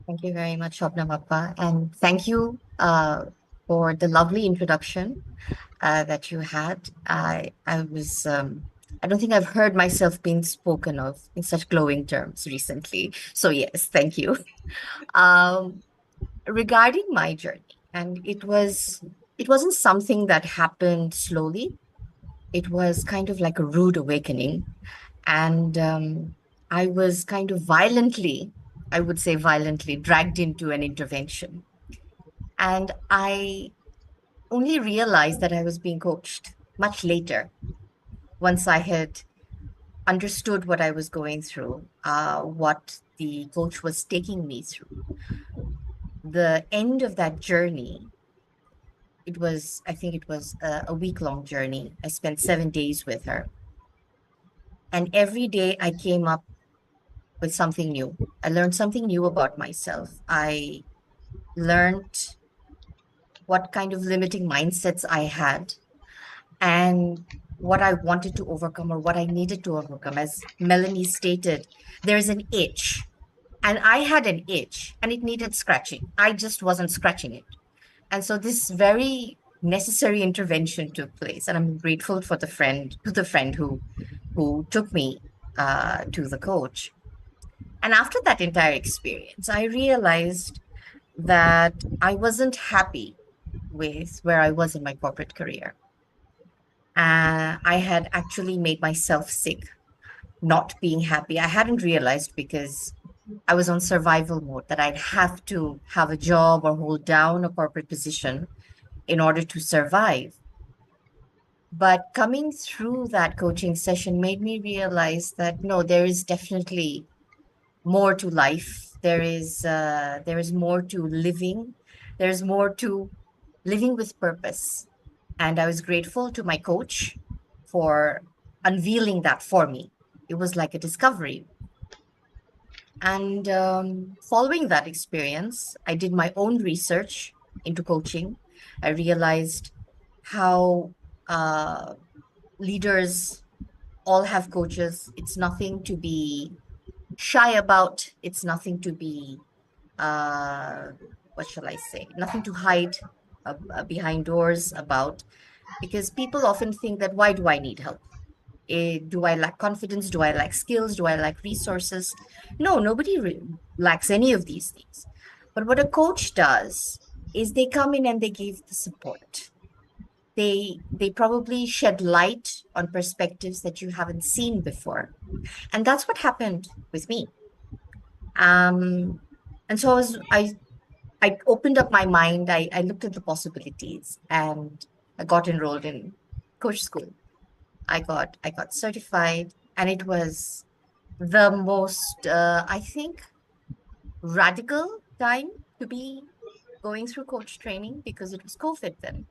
Thank you very much, Sabnam Appa, and thank you for the lovely introduction that you had. I was I don't think I've heard myself being spoken of in such glowing terms recently. So yes, thank you. Um, Regarding my journey, and it wasn't something that happened slowly. It was kind of like a rude awakening, and I was kind of violently, I would say violently, dragged into an intervention. And I only realized that I was being coached much later, once I had understood what I was going through, what the coach was taking me through. The end of that journey, I think it was a week-long journey. I spent 7 days with her. And every day I came up with something new. I learned something new about myself. I learned what kind of limiting mindsets I had and what I wanted to overcome or what I needed to overcome. As Melanie stated, there's an itch, and I had an itch and it needed scratching. I just wasn't scratching it. And so this very necessary intervention took place. And I'm grateful for the friend who took me to the coach. And after that entire experience, I realized that I wasn't happy with where I was in my corporate career. I had actually made myself sick, not being happy. I hadn't realized because I was on survival mode that I'd have to have a job or hold down a corporate position in order to survive. But coming through that coaching session made me realize that no, there is definitely more to life. There is more to living. There's more to living with purpose. And I was grateful to my coach for unveiling that for me. It was like a discovery. And following that experience, I did my own research into coaching. I realized how leaders all have coaches. It's nothing to be shy about. It's nothing to be, uh, what shall I say, nothing to hide behind doors about, because people often think that why do I need help? Do I lack confidence? Do I lack skills? Do I lack resources? No, nobody lacks any of these things. But what a coach does is they come in and they give the support. They probably shed light on perspectives that you haven't seen before. And that's what happened with me. Um, and so I opened up my mind. I looked at the possibilities and I got enrolled in coach school. I got certified, and it was the most I think radical time to be going through coach training because it was COVID then,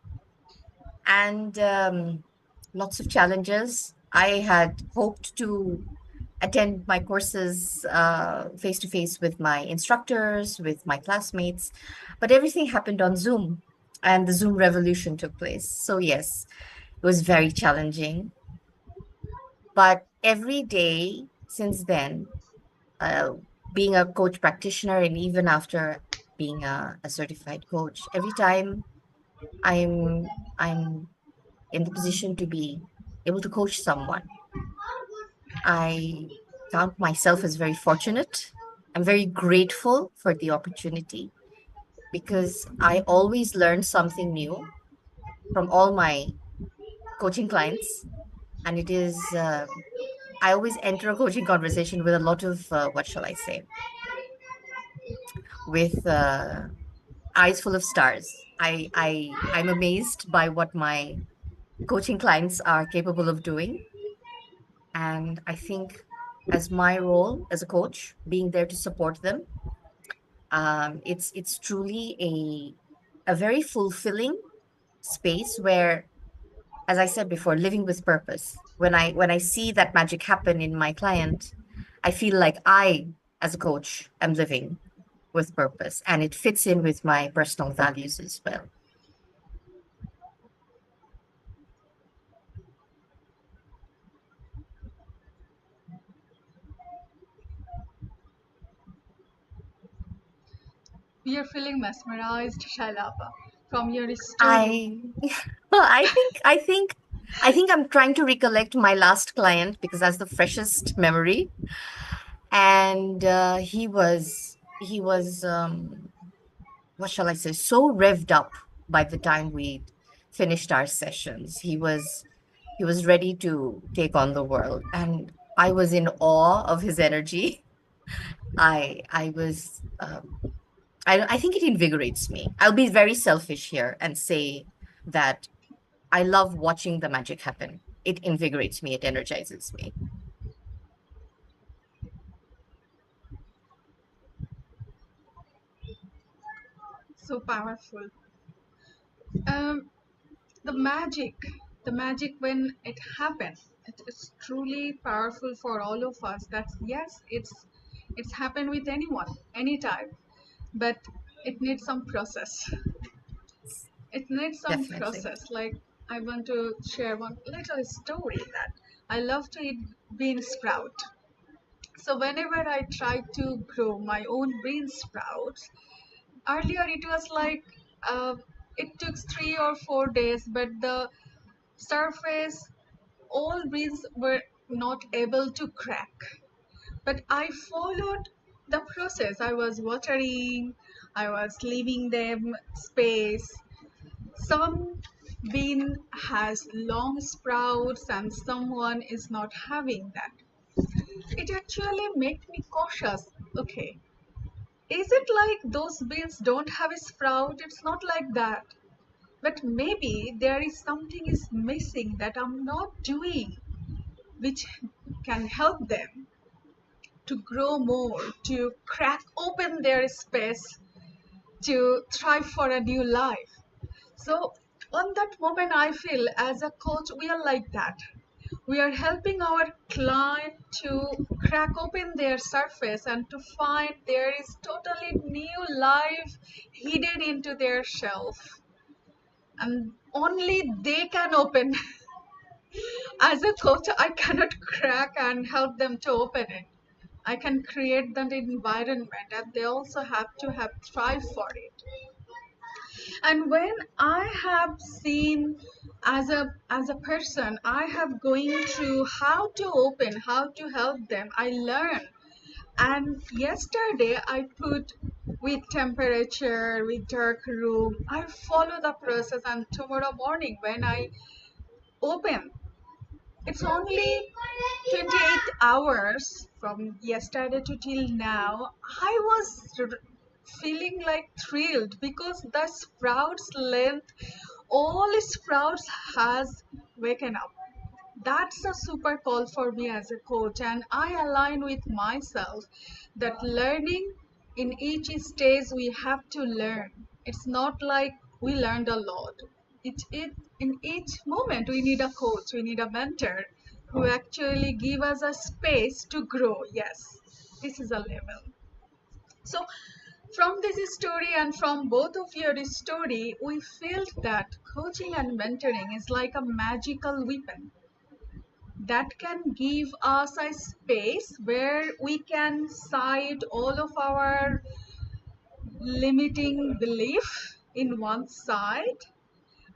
and lots of challenges. I had hoped to attend my courses face to face with my instructors, with my classmates, but everything happened on Zoom, and the Zoom revolution took place. So yes, it was very challenging. But every day since then, uh, being a coach practitioner, and even after being a certified coach, every time I'm in the position to be able to coach someone, I count myself as very fortunate. I'm very grateful for the opportunity because I always learn something new from all my coaching clients. And it is, I always enter a coaching conversation with a lot of, what shall I say, with eyes full of stars. I'm amazed by what my coaching clients are capable of doing. And I think as my role as a coach, being there to support them, it's truly a very fulfilling space where, as I said before, living with purpose. When I see that magic happen in my client, I feel like I, as a coach, am living with purpose, and it fits in with my personal values as well. We are feeling mesmerized, Shailapa, from your story. I I think I'm trying to recollect my last client because that's the freshest memory. And he was what shall I say, so revved up by the time we'd finished our sessions. He was ready to take on the world, and I was in awe of his energy. I was I think it invigorates me. I'll be very selfish here and say that I love watching the magic happen. It invigorates me, it energizes me. So powerful. Um, the magic, the magic when it happens, it is truly powerful for all of us. That's yes, it's happened with anyone, anytime, but it needs some process. It needs some Definitely. process. Like I want to share one little story that I love to eat bean sprout. So whenever I try to grow my own bean sprouts, earlier it was like uh, it took 3 or 4 days, but the surface, all beans were not able to crack. But I followed the process. I was watering, I was leaving them space. some bean has long sprouts and someone is not having that. It actually makes me cautious. Okay, is it like those beans don't have a sprout? It's not like that. But maybe there is something is missing that I'm not doing, which can help them to grow more, to crack open their space, to thrive for a new life. So on that moment, I feel as a coach, we are like that. We are helping our client to crack open their surface and to find there is totally new life hidden into their shelf. And only they can open. As a coach, I cannot crack and help them to open it. I can create that environment and they also have to have thrive for it. And when I have seen as a person, I have going through how to open, how to help them, I learn. And yesterday I put with temperature, with dark room, I follow the process, and tomorrow morning when I open, it's only 28 hours from yesterday to till now. I was feeling like thrilled because the sprouts length, all sprouts has waken up. That's a super call for me as a coach, and I align with myself that learning in each stage we have to learn. It's not like we learned a lot. It in each moment we need a coach, we need a mentor who actually give us a space to grow. Yes, this is a level. So from this story and from both of your story, we felt that coaching and mentoring is like a magical weapon that can give us a space where we can cite all of our limiting belief in one side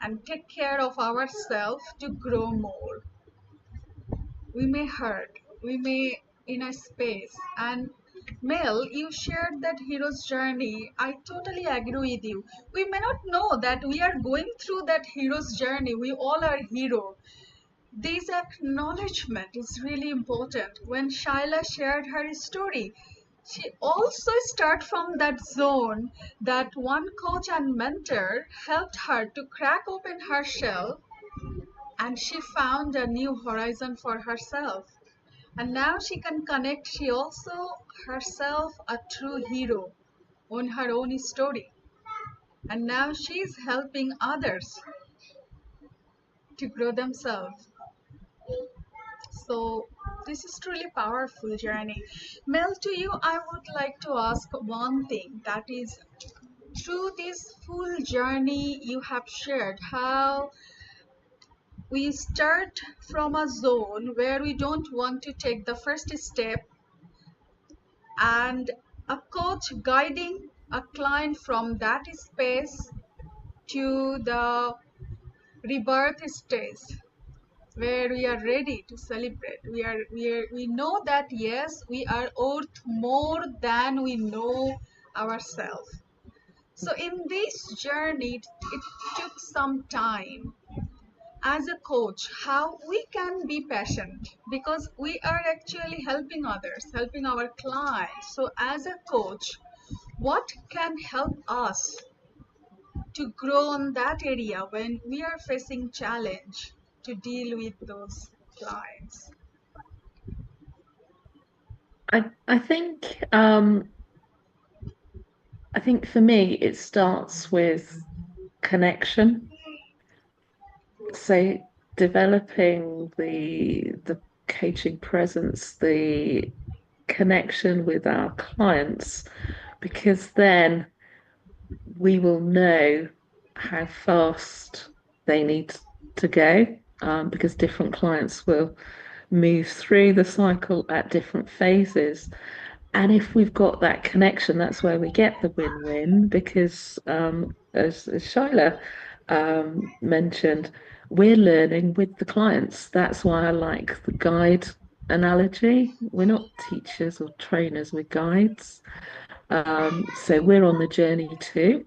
and take care of ourselves to grow more. We may hurt, we may in a space. And Mel, you shared that hero's journey. I totally agree with you. We may not know that we are going through that hero's journey. We all are hero. This acknowledgement is really important. When Shaila shared her story, she also started from that zone that one coach and mentor helped her to crack open her shell and she found a new horizon for herself. And now she can connect, she also herself a true hero on her own story. And now she is helping others to grow themselves. So this is truly powerful journey. Mel, to you, I would like to ask one thing, that is, through this full journey you have shared, how we start from a zone where we don't want to take the first step, and a coach guiding a client from that space to the rebirth stage where we are ready to celebrate. We know that yes, we are worth more than we know ourselves. So in this journey, it took some time. As a coach, how we can be patient because we are actually helping others, helping our clients. So as a coach, what can help us to grow in that area when we are facing challenge to deal with those clients? I think I think for me it starts with connection. So developing the coaching presence, the connection with our clients, because then we will know how fast they need to go, because different clients will move through the cycle at different phases. And if we've got that connection, that's where we get the win-win because, as Shaila mentioned, we're learning with the clients. That's why I like the guide analogy. We're not teachers or trainers, we're guides. So we're on the journey too.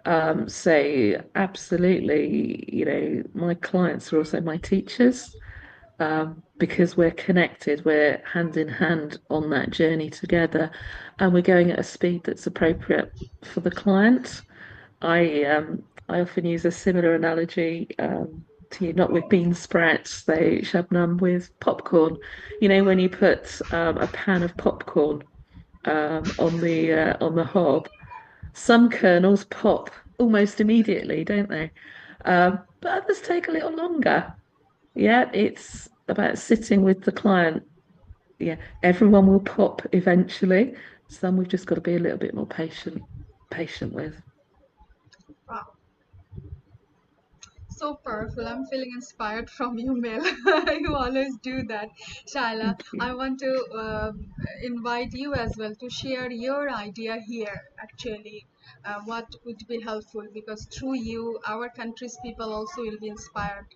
So absolutely, my clients are also my teachers, because we're connected, we're hand in hand on that journey together, and we're going at a speed that's appropriate for the client. I often use a similar analogy, to you, not with bean sprouts, though, Shabnam, with popcorn. When you put a pan of popcorn on the hob, some kernels pop almost immediately, don't they? But others take a little longer. Yeah, it's about sitting with the client. Yeah, everyone will pop eventually. Some we've just got to be a little bit more patient with. Wow, so powerful. I'm feeling inspired from you, Mel. You always do that. Shaila, Thank you. I want to invite you as well to share your idea here, actually. What would be helpful, because through you, our country's people also will be inspired.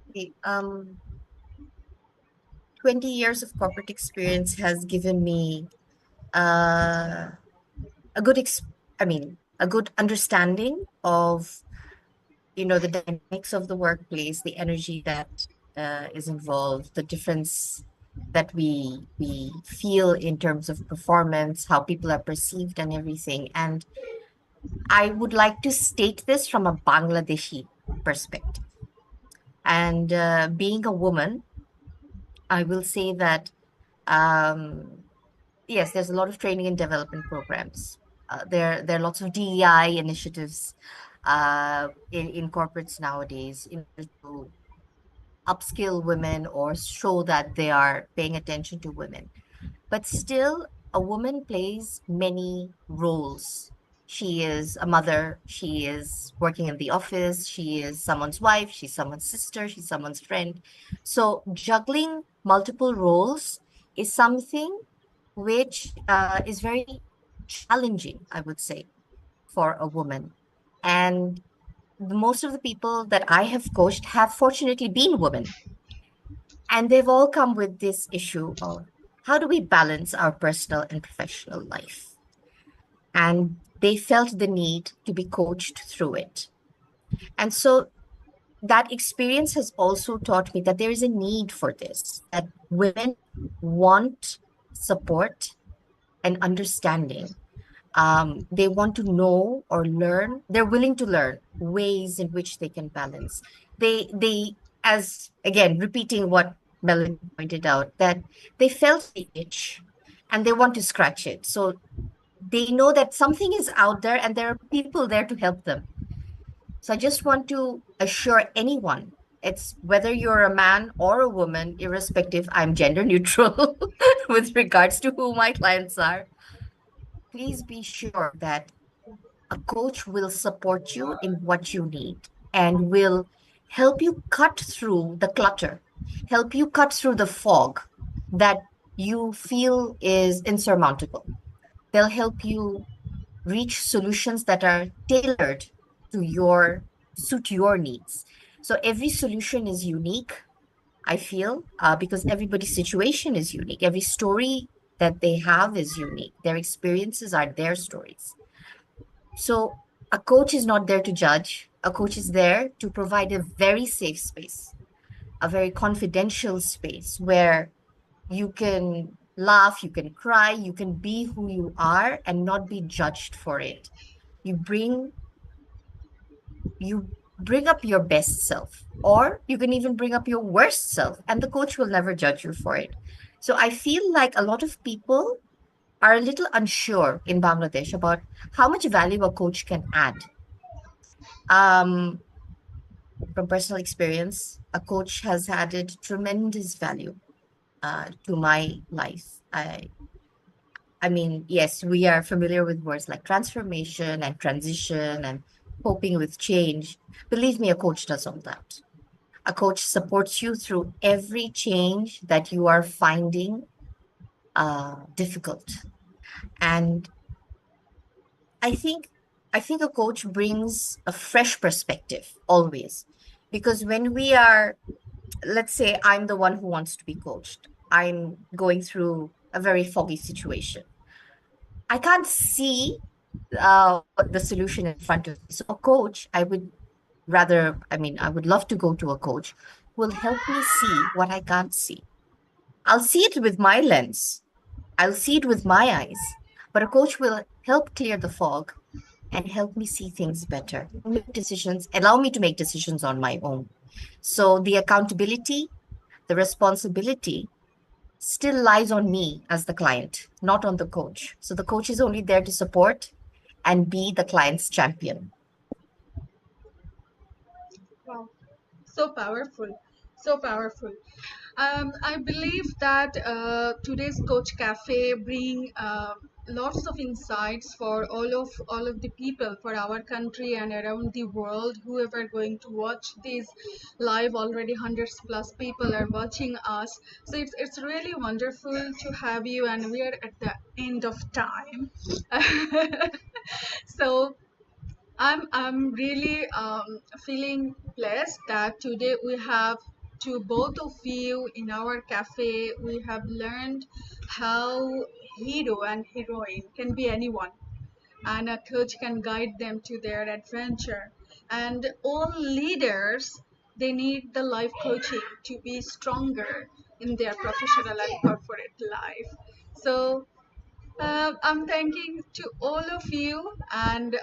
Okay, 20 years of corporate experience has given me uh, a good a good understanding of the dynamics of the workplace, the energy that is involved, the difference that we feel in terms of performance, how people are perceived and everything. And I would like to state this from a Bangladeshi perspective. And being a woman, I will say that um, yes, there's a lot of training and development programs. There are lots of DEI initiatives in corporates nowadays in order to upskill women or show that they are paying attention to women. But still, a woman plays many roles. She is a mother, she is working in the office, she is someone's wife, she's someone's sister, she's someone's friend. So, juggling multiple roles is something which is very challenging, I would say, for a woman. And most of the people that I have coached have fortunately been women. And they've all come with this issue of how do we balance our personal and professional life? And they felt the need to be coached through it. And so that experience has also taught me that there is a need for this, that women want support and understanding. They want to know or learn. They're willing to learn ways in which they can balance. They, as again, repeating what Melanie pointed out, that they felt the itch and they want to scratch it. So they know that something is out there and there are people there to help them. So I just want to assure anyone, it's whether you're a man or a woman, irrespective, I'm gender neutral with regards to who my clients are. Please be sure that a coach will support you in what you need and will help you cut through the clutter, help you cut through the fog that you feel is insurmountable. They'll help you reach solutions that are tailored to suit your needs. So every solution is unique, I feel, because everybody's situation is unique. Every story that they have is unique. Their experiences are their stories. So a coach is not there to judge. A coach is there to provide a very safe space, a very confidential space where you can laugh, you can cry, you can be who you are and not be judged for it. You bring you bring up your best self, or you can even bring up your worst self, and the coach will never judge you for it. So I feel like a lot of people are a little unsure in Bangladesh about how much value a coach can add. Um, from personal experience, a coach has added tremendous value to my life. I mean, yes, we are familiar with words like transformation and transition and coping with change. Believe me, a coach does all that. A coach supports you through every change that you are finding difficult. And I think I think a coach brings a fresh perspective always. Because when we are, let's say I'm the one who wants to be coached. I'm going through a very foggy situation. I can't see the solution in front of me. So a coach, I would love to go to a coach who will help me see what I can't see. I'll see it with my lens. I'll see it with my eyes, but a coach will help clear the fog and help me see things better, make decisions, allow me to make decisions on my own. So the accountability, the responsibility still lies on me as the client, not on the coach. So the coach is only there to support and be the client's champion. Wow, so powerful, so powerful. I believe that today's Coach Cafe bring lots of insights for all of the people for our country and around the world. Whoever going to watch this live, already hundreds plus people are watching us. So it's really wonderful to have you, and we are at the end of time. So I'm really feeling blessed that today we have to both of you in our cafe. We have learned how hero and heroine can be anyone, and a coach can guide them to their adventure. And all leaders, they need the life coaching to be stronger in their professional and corporate life. So I'm thanking to all of you, and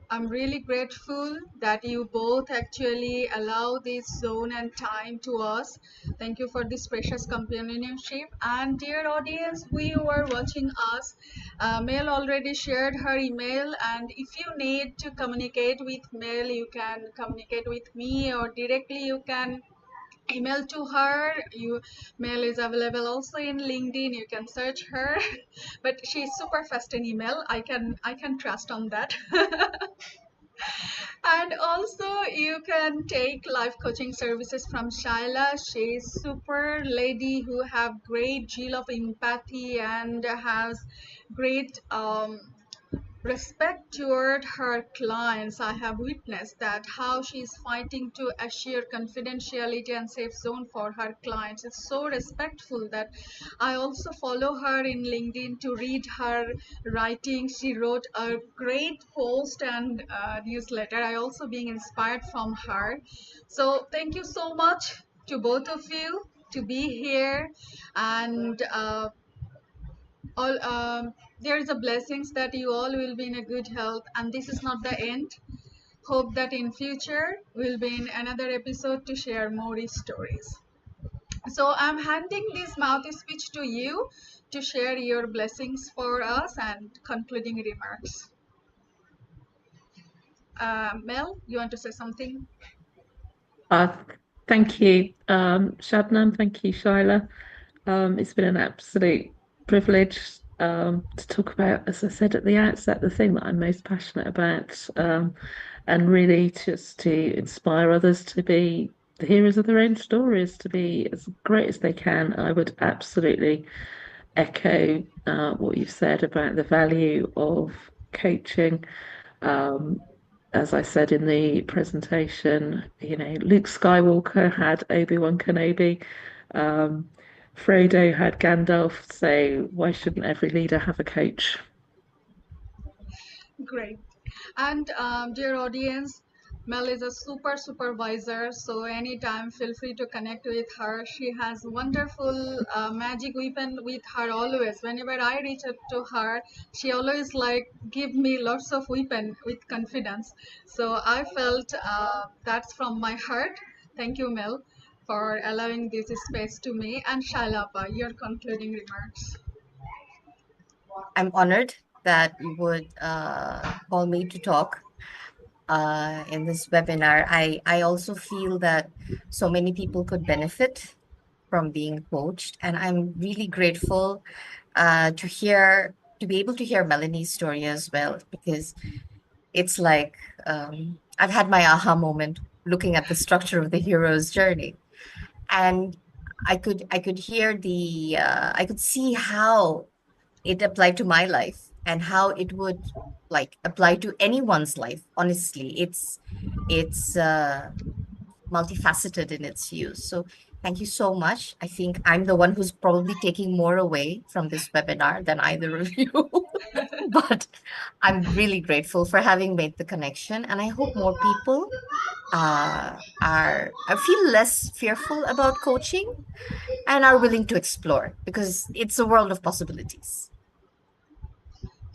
I'm really grateful that you both actually allow this zone and time to us. Thank you for this precious companionship. And dear audience, we who are watching us, Mel already shared her email, and if you need to communicate with Mel, you can communicate with me, or directly you can email to her. You Mail is available also in LinkedIn, you can search her. But she's super fast in email, I can trust on that. And also you can take life coaching services from Shaila. She's super lady who have great deal of empathy and has great respect toward her clients. I have witnessed that how she is fighting to assure confidentiality and safe zone for her clients. It's so respectful that I also follow her in LinkedIn to read her writing. She wrote a great post and newsletter. I also being inspired from her. So thank you so much to both of you to be here, and all there is a blessings that you all will be in a good health, and this is not the end. Hope that in future we'll be in another episode to share more stories. So I'm handing this mouth speech to you to share your blessings for us and concluding remarks. Mel, you want to say something? Uh, Thank you, Shabnam. Thank you, Shaila. It's been an absolute privilege to talk about, as I said at the outset, the thing that I'm most passionate about, and really just to inspire others to be the heroes of their own stories, to be as great as they can. I would absolutely echo what you've said about the value of coaching. Um, as I said in the presentation, Luke Skywalker had Obi-Wan Kenobi, um, Frodo had Gandalf, so why shouldn't every leader have a coach? Great. And dear audience, Mel is a super supervisor, so anytime feel free to connect with her. She has wonderful magic weapon with her always. Whenever I reach out to her, she always like give me lots of weapon with confidence. So I felt that's from my heart. Thank you, Mel, for allowing this space to me. And Shailapa, your concluding remarks. I'm honored that you would call me to talk in this webinar. I also feel that so many people could benefit from being coached, and I'm really grateful to be able to hear Melanie's story as well, because it's like I've had my aha moment looking at the structure of the hero's journey, and I could hear I could see how it applied to my life and how it would like apply to anyone's life. Honestly, it's multifaceted in its use. So Thank you so much. I think I'm the one who's probably taking more away from this webinar than either of you. But I'm really grateful for having made the connection. And I hope more people I feel less fearful about coaching and are willing to explore because it's a world of possibilities.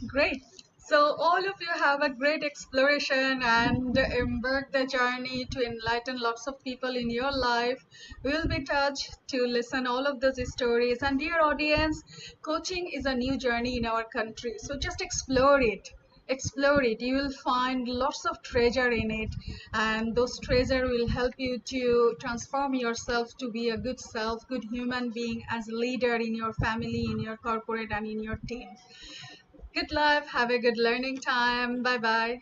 Great. So all of you have a great exploration and embark the journey to enlighten lots of people in your life. We will be touched to listen all of those stories. And dear audience, coaching is a new journey in our country. So just explore it. Explore it. You will find lots of treasure in it, and those treasure will help you to transform yourself to be a good self, good human being as a leader in your family, in your corporate, and in your team. Good luck. Have a good learning time. Bye bye.